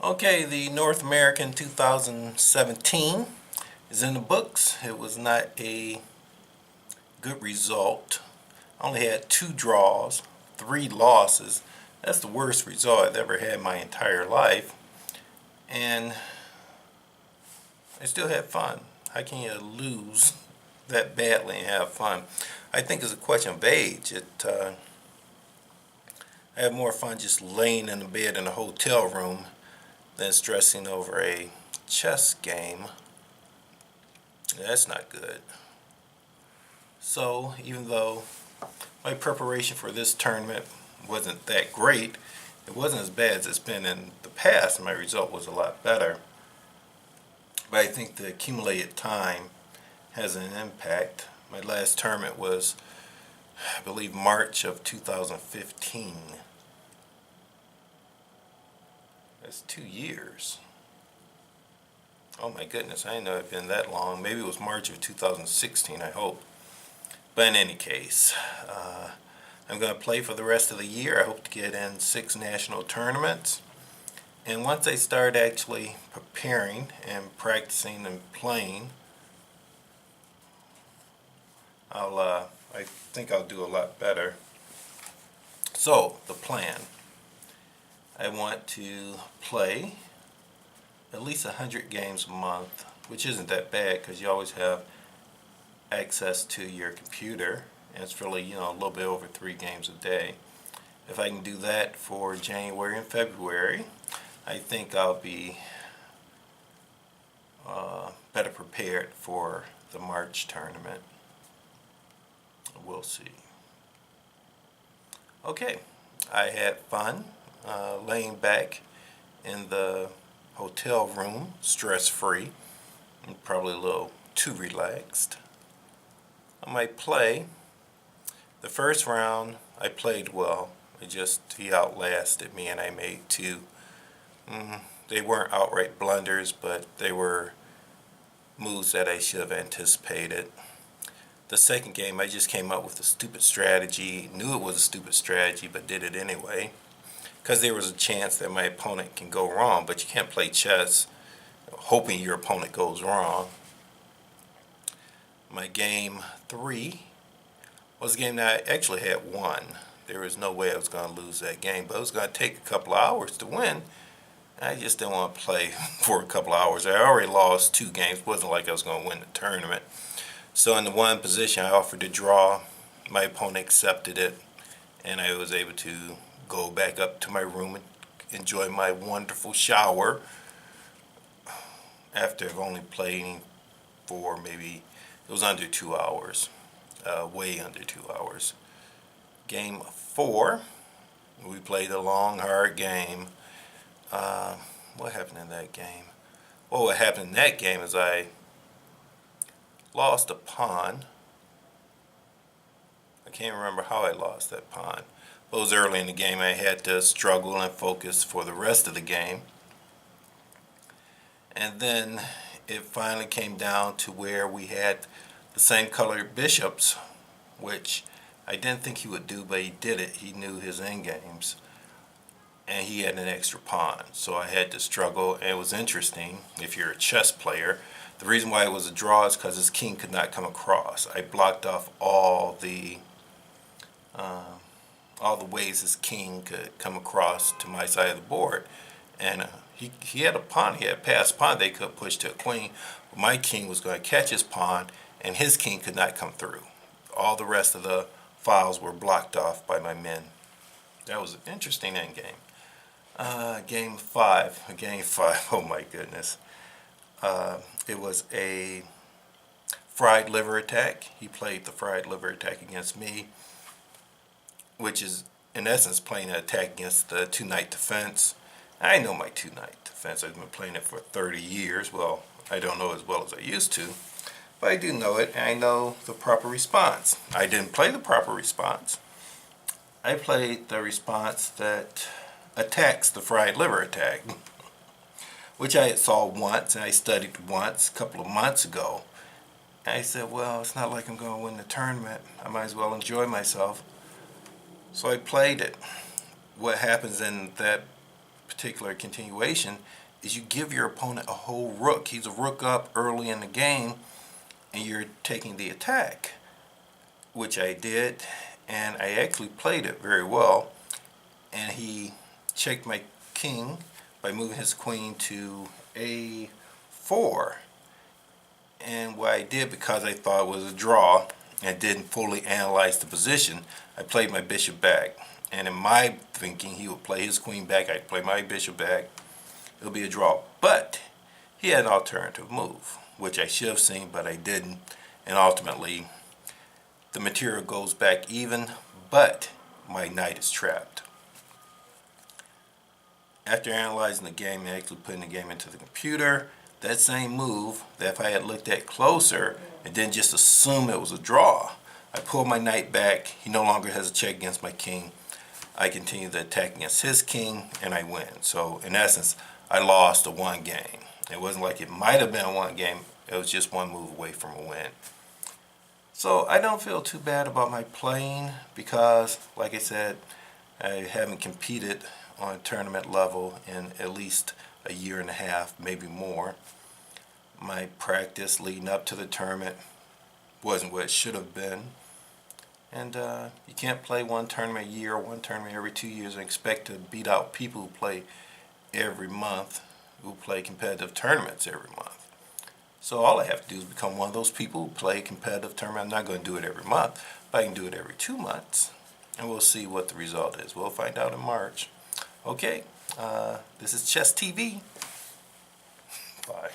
Okay, the North American 2017 is in the books. It was not a good result. I only had 2 draws, 3 losses. That's the worst result I've ever had in my entire life. And I still had fun. How can you lose that badly and have fun? I think it's a question of age. I have more fun just laying in the bed in a hotel room than stressing over a chess game. That's not good. So even though my preparation for this tournament wasn't that great, it wasn't as bad as it's been in the past. My result was a lot better. But I think the accumulated time has an impact. My last tournament was, I believe, March of 2015. That's 2 years. Oh my goodness, I didn't know it had been that long. Maybe it was March of 2016, I hope. But in any case, I'm going to play for the rest of the year. I hope to get in 6 national tournaments. And once I start actually preparing and practicing and playing, I think I'll do a lot better. So, the plan. I want to play at least 100 games a month, which isn't that bad because you always have access to your computer, and it's really, a little bit over 3 games a day. If I can do that for January and February, I think I'll be better prepared for the March tournament. We'll see. Okay, I had fun laying back in the hotel room, stress-free, and probably a little too relaxed. I might play. The first round, I played well. He outlasted me, and I made 2. They weren't outright blunders, but they were moves that I should have anticipated. The second game, I just came up with a stupid strategy, knew it was a stupid strategy, but did it anyway. Because there was a chance that my opponent can go wrong, but you can't play chess hoping your opponent goes wrong. My game 3 was a game that I actually had won. There was no way I was going to lose that game, but it was going to take a couple of hours to win. I just didn't want to play for a couple of hours. I already lost 2 games. It wasn't like I was going to win the tournament. So in the one position I offered to draw, my opponent accepted it, and I was able to go back up to my room and enjoy my wonderful shower after I've only played for maybe, it was under 2 hours, way under 2 hours. Game 4, we played a long, hard game. What happened in that game? Well, what happened in that game is I lost a pawn. I can't remember how I lost that pawn. It was early in the game. I had to struggle and focus for the rest of the game. And then it finally came down to where we had the same colored bishops, which I didn't think he would do, but he did it. He knew his endgames. And he had an extra pawn. So I had to struggle. And it was interesting, if you're a chess player, the reason why it was a draw is because his king could not come across. I blocked off all the ways his king could come across to my side of the board. And he had a pawn. He had a passed pawn they could push to a queen. My king was going to catch his pawn, and his king could not come through. All the rest of the files were blocked off by my men. That was an interesting endgame. Game 5, oh my goodness. It was a fried liver attack. He played the fried liver attack against me, which is in essence playing an attack against the 2-knight defense. I know my 2-knight defense. I've been playing it for 30 years. Well, I don't know as well as I used to, but I do know it, and I know the proper response. I didn't play the proper response. I played the response that attacks the fried liver attack, which I saw once and I studied once a couple of months ago. And I said, well, it's not like I'm going to win the tournament. I might as well enjoy myself. So I played it. What happens in that particular continuation is you give your opponent a whole rook. He's a rook up early in the game, and you're taking the attack, which I did, and I actually played it very well. And he checked my king by moving his queen to a4. And what I did, because I thought it was a draw and didn't fully analyze the position, I played my bishop back. And in my thinking, he would play his queen back, I'd play my bishop back. It'll be a draw. But he had an alternative move, which I should have seen, but I didn't. And ultimately, the material goes back even, but my knight is trapped. After analyzing the game and actually putting the game into the computer, that same move, that if I had looked at closer and didn't just assume it was a draw, I pulled my knight back. He no longer has a check against my king. I continue the attack against his king, and I win. So in essence, I lost a one game. It wasn't like it might have been a one game. It was just one move away from a win. So I don't feel too bad about my playing because, like I said, I haven't competed on a tournament level in at least a year and a half, maybe more. My practice leading up to the tournament wasn't what it should have been. And you can't play one tournament a year or one tournament every 2 years and expect to beat out people who play every month, who play competitive tournaments every month. So all I have to do is become one of those people who play a competitive tournament. I'm not going to do it every month, but I can do it every 2 months. And we'll see what the result is. We'll find out in March. Okay, this is Chess TV. Bye.